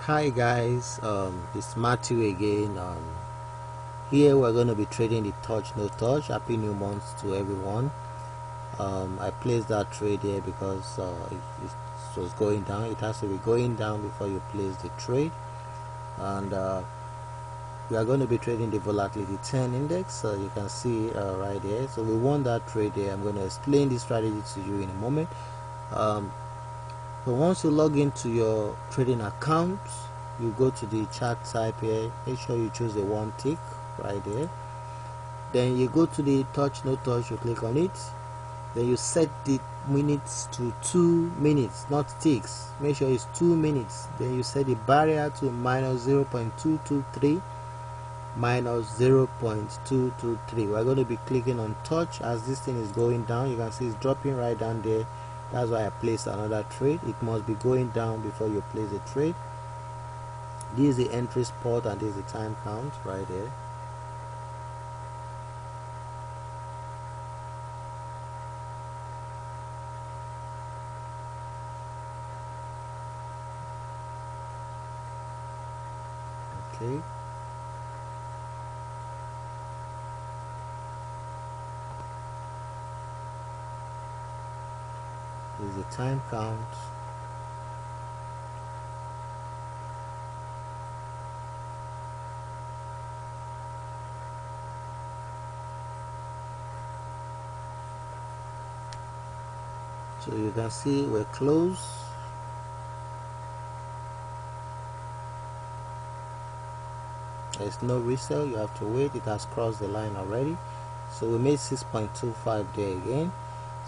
Hi guys, it's Matthew again. Here we're going to be trading the touch no touch. Happy new month to everyone. I placed that trade here because it was going down. It has to be going down before you place the trade, and we are going to be trading the volatility 10 index, so you can see right here. So we won that trade here. I'm going to explain this strategy to you in a moment. So once you log into your trading account, you go to the chart type here. Make sure you choose the one tick right there. Then you go to the touch no touch, you click on it. Then you set the minutes to 2 minutes, not ticks. Make sure it's 2 minutes. Then you set the barrier to minus 0.223, minus 0.223. We're going to be clicking on touch as this thing is going down. You can see it's dropping right down there. That's why I placed another trade. It must be going down before you place a trade. This is the entry spot and this is the time count right there. Okay. This is the time count. So you can see we're close. There's no resale, you have to wait. It has crossed the line already. So we made 6.25 there again.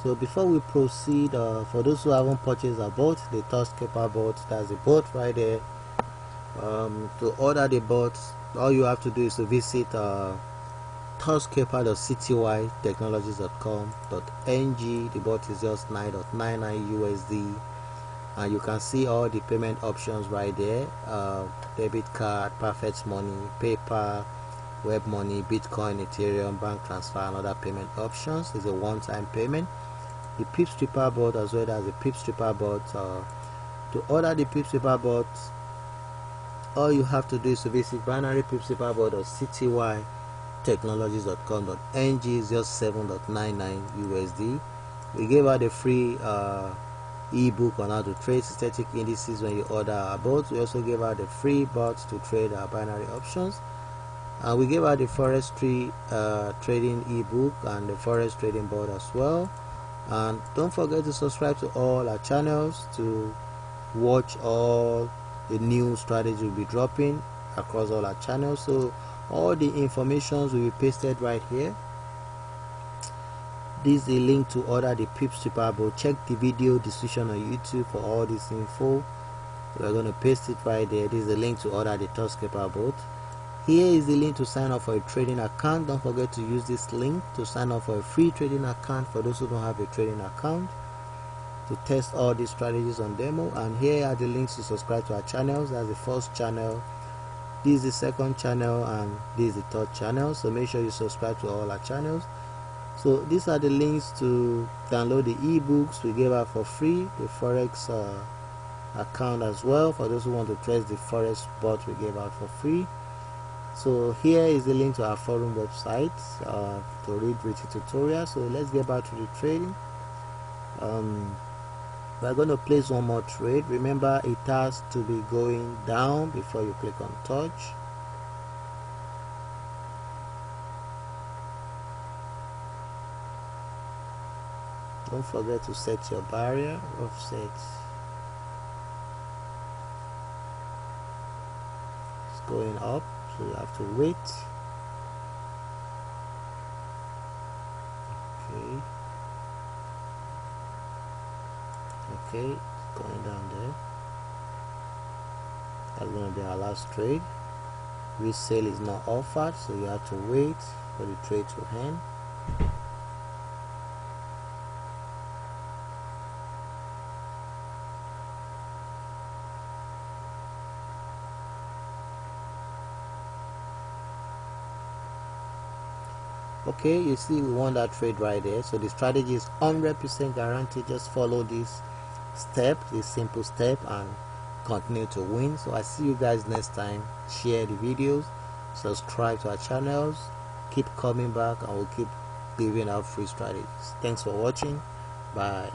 So before we proceed, for those who haven't purchased a bot, the TOUCHSCALPER bot, that's a bot right there. To order the bot, all you have to do is to visit touchscalper.ctytechnologies.com.ng. The bot is just 9.99 USD, and you can see all the payment options right there. Debit card, perfect money, PayPal, web money, Bitcoin, Ethereum, bank transfer, and other payment options. It's a one-time payment. The PIPSREAPER bot as well as the PIPSREAPER bot. To order the PIPSREAPER bot, all you have to do is to visit binary PIPSREAPER bot.ctytechnologies.com.ng. is just 7.99 USD. We gave out a free ebook on how to trade synthetic indices when you order our bot. We also gave out a free bot to trade our binary options, and we gave out the Forex trading ebook and the Forex trading board as well. And don't forget to subscribe to all our channels to watch all the new strategies we'll be dropping across all our channels. So all the informations will be pasted right here. This is a link to order the PIPSREAPER bot. Check the video description on YouTube for all this info. We're going to paste it right there. This is the link to order the TOUCHSCALPER bot. Here is the link to sign up for a trading account. Don't forget to use this link to sign up for a free trading account for those who don't have a trading account, to test all these strategies on demo. And here are the links to subscribe to our channels. That's the first channel, this is the second channel, and this is the third channel. So make sure you subscribe to all our channels. So these are the links to download the ebooks we gave out for free, the Forex account as well for those who want to test the Forex bot we gave out for free. So here is the link to our forum website to read written tutorials. So let's get back to the trading. We're going to place one more trade. Remember, it has to be going down before you click on touch. Don't forget to set your barrier offset. It's going up, so you have to wait. Okay, it's going down there. That's going to be our last trade. Resale is not offered, so you have to wait for the trade to end. Okay, you see we won that trade right there. So the strategy is 100% guaranteed. Just follow this step, this simple step, and continue to win. So I see you guys next time. Share the videos, subscribe to our channels, keep coming back, and we'll keep giving out free strategies. Thanks for watching. Bye.